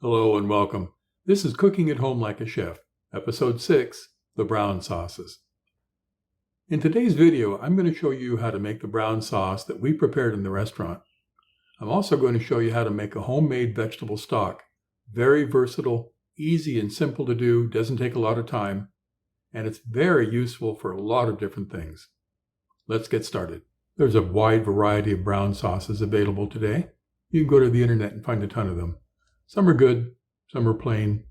Hello and welcome. This is Cooking at Home Like a Chef, Episode 6, The Brown Sauces. In today's video, I'm going to show you how to make the brown sauce that we prepared in the restaurant. I'm also going to show you how to make a homemade vegetable stock. Very versatile, easy and simple to do, doesn't take a lot of time, and it's very useful for a lot of different things. Let's get started. There's a wide variety of brown sauces available today. You can go to the internet and find a ton of them. Some are good, some are plain,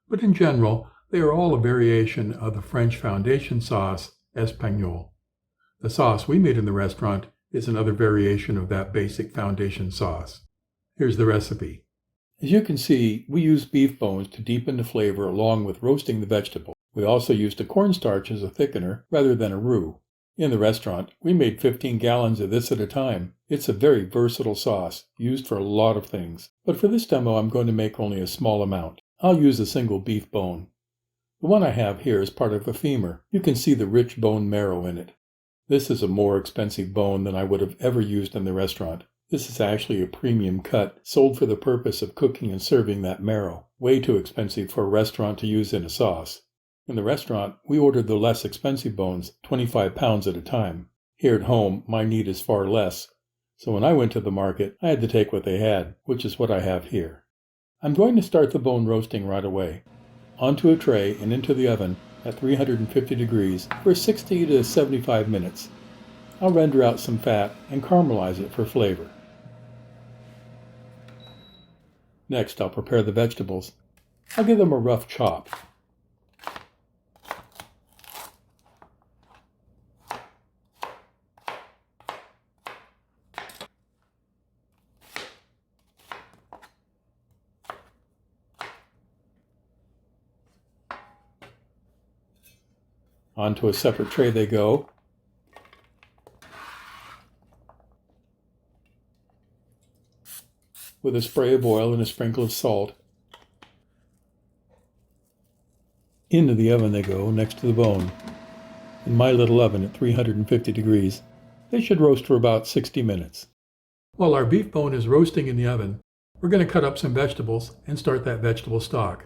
but in general, they are all a variation of the French foundation sauce, Espagnole. The sauce we made in the restaurant is another variation of that basic foundation sauce. Here's the recipe. As you can see, we used beef bones to deepen the flavor along with roasting the vegetable. We also used a cornstarch as a thickener rather than a roux. In the restaurant, we made 15 gallons of this at a time. It's a very versatile sauce, used for a lot of things. But for this demo, I'm going to make only a small amount. I'll use a single beef bone. The one I have here is part of a femur. You can see the rich bone marrow in it. This is a more expensive bone than I would have ever used in the restaurant. This is actually a premium cut, sold for the purpose of cooking and serving that marrow. Way too expensive for a restaurant to use in a sauce. In the restaurant, we ordered the less expensive bones, 25 pounds at a time. Here at home, my need is far less, so when I went to the market, I had to take what they had, which is what I have here. I'm going to start the bone roasting right away. Onto a tray and into the oven at 350 degrees for 60 to 75 minutes. I'll render out some fat and caramelize it for flavor. Next, I'll prepare the vegetables. I'll give them a rough chop. Onto a separate tray they go. With a spray of oil and a sprinkle of salt. Into the oven they go, next to the bone. In my little oven at 350 degrees, they should roast for about 60 minutes. While our beef bone is roasting in the oven, we're going to cut up some vegetables and start that vegetable stock.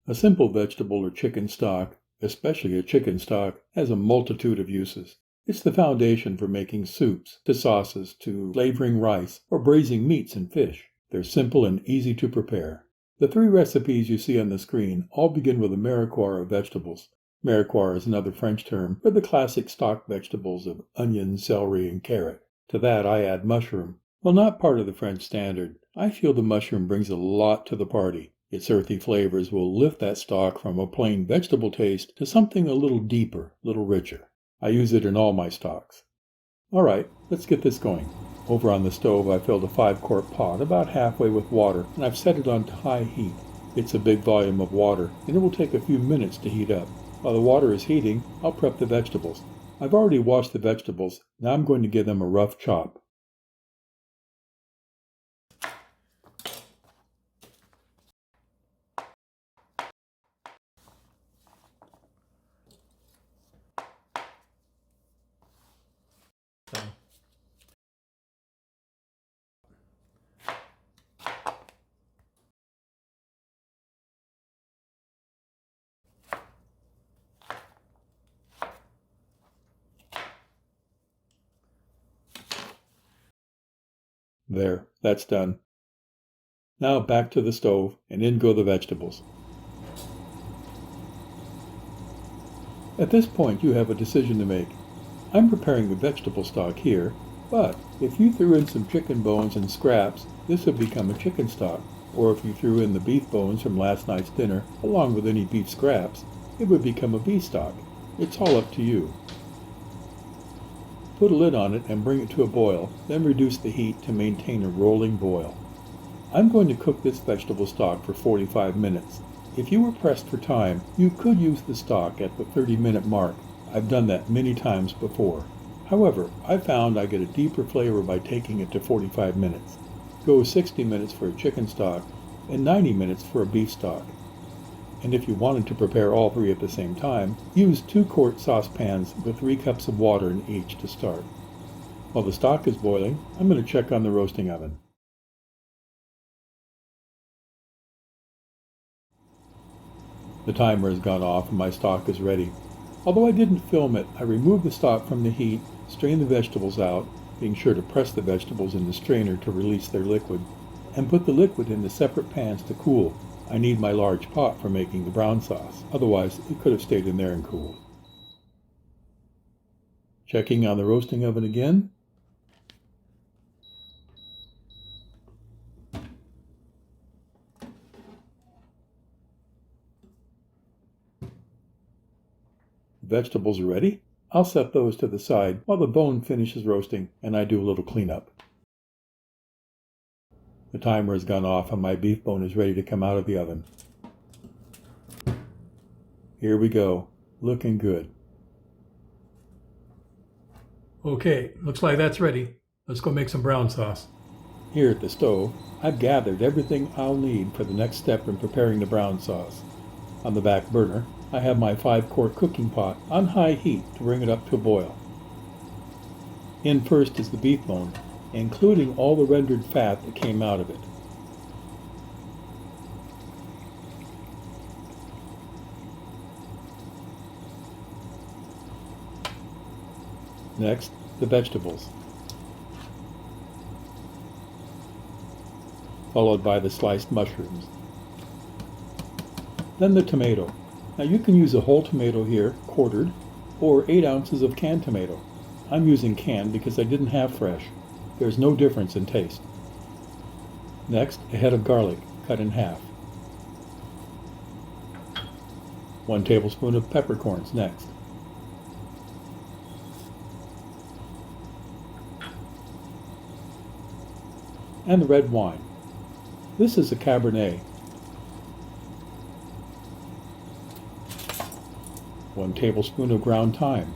A simple vegetable or chicken stock, especially a chicken stock, has a multitude of uses. It's the foundation for making soups, to sauces, to flavoring rice, or braising meats and fish. They're simple and easy to prepare. The 3 recipes you see on the screen all begin with a mirepoix of vegetables. Mirepoix is another French term for the classic stock vegetables of onion, celery, and carrot. To that I add mushroom. While not part of the French standard, I feel the mushroom brings a lot to the party. Its earthy flavors will lift that stock from a plain vegetable taste to something a little deeper, a little richer. I use it in all my stocks. Alright, let's get this going. Over on the stove I filled a 5-quart pot about halfway with water and I've set it on high heat. It's a big volume of water and it will take a few minutes to heat up. While the water is heating, I'll prep the vegetables. I've already washed the vegetables, now I'm going to give them a rough chop. There, that's done. Now back to the stove, and in go the vegetables. At this point you have a decision to make. I'm preparing the vegetable stock here, but if you threw in some chicken bones and scraps, this would become a chicken stock. Or if you threw in the beef bones from last night's dinner, along with any beef scraps, it would become a beef stock. It's all up to you. Put a lid on it and bring it to a boil, then reduce the heat to maintain a rolling boil. I'm going to cook this vegetable stock for 45 minutes. If you were pressed for time, you could use the stock at the 30-minute mark. I've done that many times before. However, I found I get a deeper flavor by taking it to 45 minutes. Go 60 minutes for a chicken stock and 90 minutes for a beef stock. And if you wanted to prepare all 3 at the same time, use 2-quart saucepans with 3 cups of water in each to start. While the stock is boiling, I'm going to check on the roasting oven. The timer has gone off and my stock is ready. Although I didn't film it, I removed the stock from the heat, strained the vegetables out, being sure to press the vegetables in the strainer to release their liquid, and put the liquid into separate pans to cool. I need my large pot for making the brown sauce, otherwise it could have stayed in there and cooled. Checking on the roasting oven again. Vegetables are ready. I'll set those to the side while the bone finishes roasting and I do a little cleanup. The timer has gone off and my beef bone is ready to come out of the oven. Here we go, looking good. Okay, looks like that's ready. Let's go make some brown sauce. Here at the stove, I've gathered everything I'll need for the next step in preparing the brown sauce. On the back burner, I have my 5-quart cooking pot on high heat to bring it up to a boil. In first is the beef bone, including all the rendered fat that came out of it. Next, the vegetables, followed by the sliced mushrooms. Then the tomato. Now you can use a whole tomato here, quartered, or 8 ounces of canned tomato. I'm using canned because I didn't have fresh. There's no difference in taste. Next, a head of garlic, cut in half. 1 tablespoon of peppercorns next. And the red wine. This is a Cabernet. 1 tablespoon of ground thyme.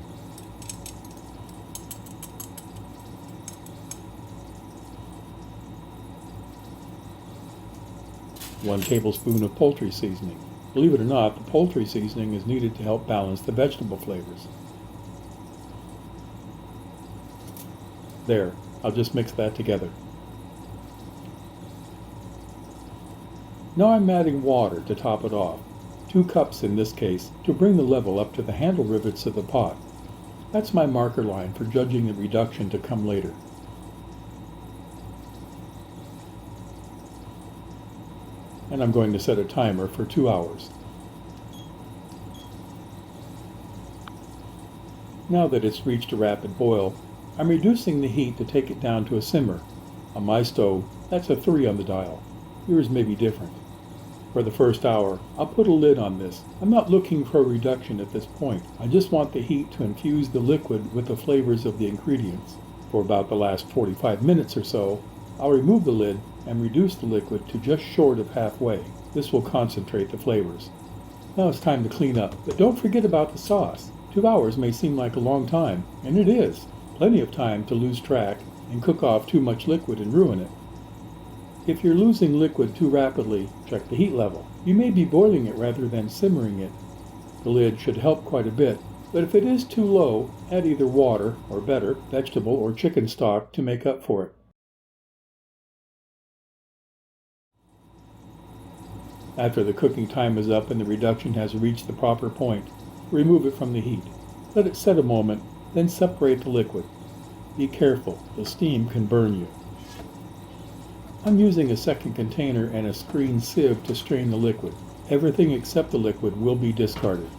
1 tablespoon of poultry seasoning. Believe it or not, the poultry seasoning is needed to help balance the vegetable flavors. There, I'll just mix that together. Now I'm adding water to top it off, 2 cups in this case, to bring the level up to the handle rivets of the pot. That's my marker line for judging the reduction to come later. And I'm going to set a timer for 2 hours. Now that it's reached a rapid boil, I'm reducing the heat to take it down to a simmer. On my stove, that's a 3 on the dial. Yours may be different. For the first hour, I'll put a lid on this. I'm not looking for a reduction at this point. I just want the heat to infuse the liquid with the flavors of the ingredients. For about the last 45 minutes or so, I'll remove the lid and reduce the liquid to just short of halfway. This will concentrate the flavors. Now it's time to clean up, but don't forget about the sauce. 2 hours may seem like a long time, and it is. Plenty of time to lose track and cook off too much liquid and ruin it. If you're losing liquid too rapidly, check the heat level. You may be boiling it rather than simmering it. The lid should help quite a bit, but if it is too low, add either water, or better, vegetable or chicken stock to make up for it. After the cooking time is up and the reduction has reached the proper point, remove it from the heat. Let it set a moment, then separate the liquid. Be careful, the steam can burn you. I'm using a second container and a screen sieve to strain the liquid. Everything except the liquid will be discarded.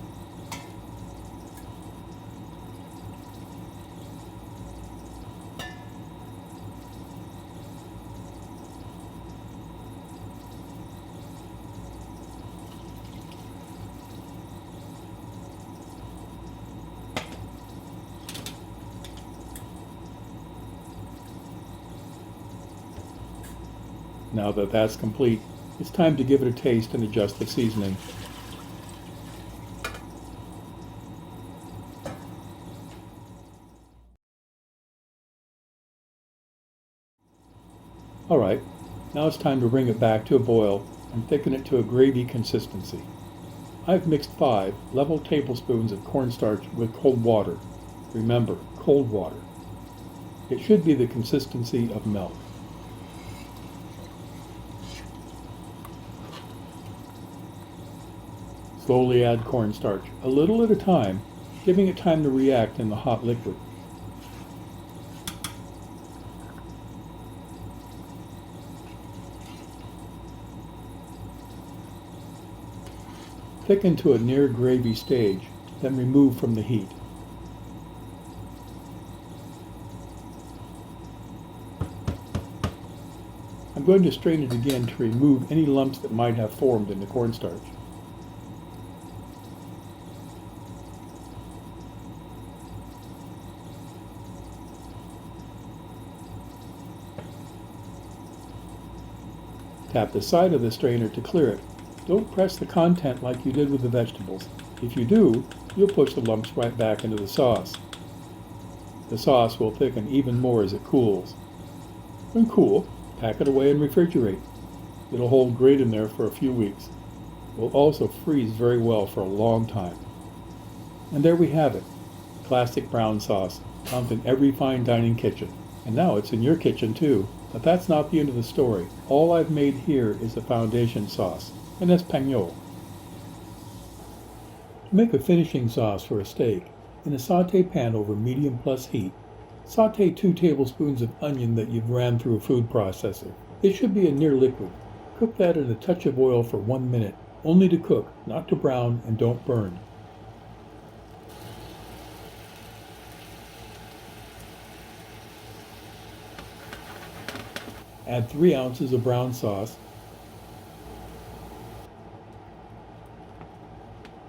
Now that that's complete, it's time to give it a taste and adjust the seasoning. Alright, now it's time to bring it back to a boil and thicken it to a gravy consistency. I've mixed 5 level tablespoons of cornstarch with cold water. Remember, cold water. It should be the consistency of milk. Slowly add cornstarch, a little at a time, giving it time to react in the hot liquid. Thicken to a near gravy stage, then remove from the heat. I'm going to strain it again to remove any lumps that might have formed in the cornstarch. Tap the side of the strainer to clear it. Don't press the content like you did with the vegetables. If you do, you'll push the lumps right back into the sauce. The sauce will thicken even more as it cools. When cool, pack it away and refrigerate. It'll hold great in there for a few weeks. It will also freeze very well for a long time. And there we have it. Classic brown sauce, found in every fine dining kitchen. And now it's in your kitchen too. But that's not the end of the story. All I've made here is a foundation sauce, an espagnole. To make a finishing sauce for a steak, in a sauté pan over medium plus heat, sauté 2 tablespoons of onion that you've ran through a food processor. It should be a near liquid. Cook that in a touch of oil for 1 minute, only to cook, not to brown, and don't burn. Add 3 ounces of brown sauce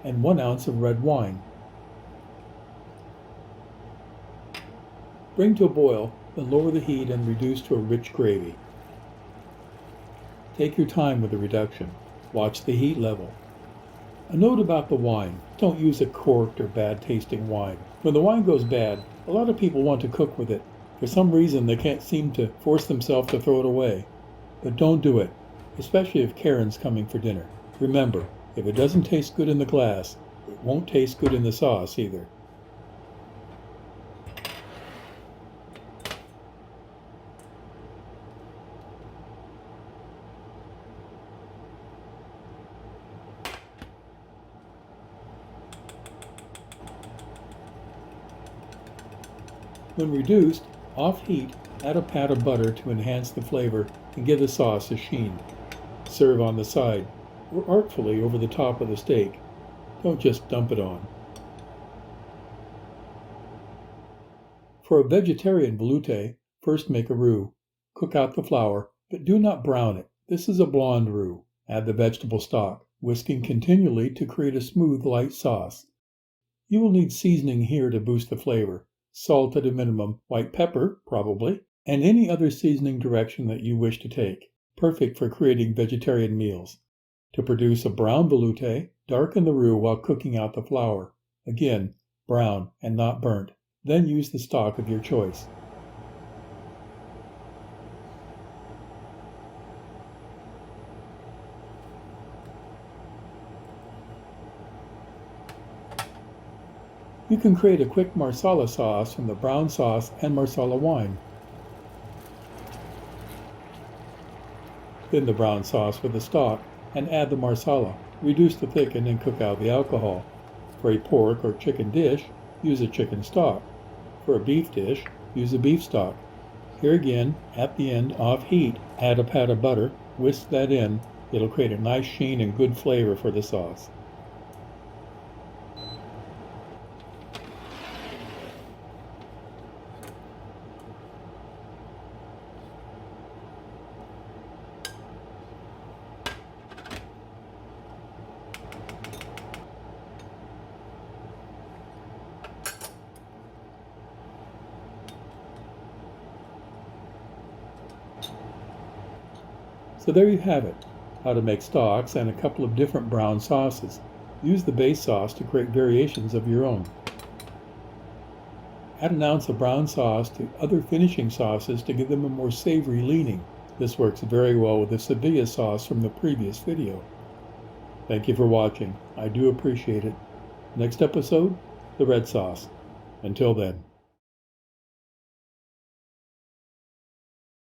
and 1 ounce of red wine. Bring to a boil, then lower the heat and reduce to a rich gravy. Take your time with the reduction. Watch the heat level. A note about the wine: don't use a corked or bad-tasting wine. When the wine goes bad, a lot of people want to cook with it. For some reason, they can't seem to force themselves to throw it away. But don't do it, especially if Karen's coming for dinner. Remember, if it doesn't taste good in the glass, it won't taste good in the sauce either. When reduced, off heat, add a pat of butter to enhance the flavor and give the sauce a sheen. Serve on the side, or artfully over the top of the steak. Don't just dump it on. For a vegetarian velouté, first make a roux. Cook out the flour, but do not brown it. This is a blonde roux. Add the vegetable stock, whisking continually to create a smooth, light sauce. You will need seasoning here to boost the flavor. Salt at a minimum, white pepper, probably, and any other seasoning direction that you wish to take. Perfect for creating vegetarian meals. To produce a brown velouté, darken the roux while cooking out the flour. Again, brown and not burnt. Then use the stock of your choice. You can create a quick marsala sauce from the brown sauce and marsala wine. Thin the brown sauce with the stock and add the marsala. Reduce to thicken and cook out the alcohol. For a pork or chicken dish, use a chicken stock. For a beef dish, use a beef stock. Here again, at the end, off heat, add a pat of butter, whisk that in. It'll create a nice sheen and good flavor for the sauce. So there you have it, how to make stocks and a couple of different brown sauces. Use the base sauce to create variations of your own. Add an ounce of brown sauce to other finishing sauces to give them a more savory leaning. This works very well with the Sevilla sauce from the previous video. Thank you for watching. I do appreciate it. Next episode, the red sauce. Until then.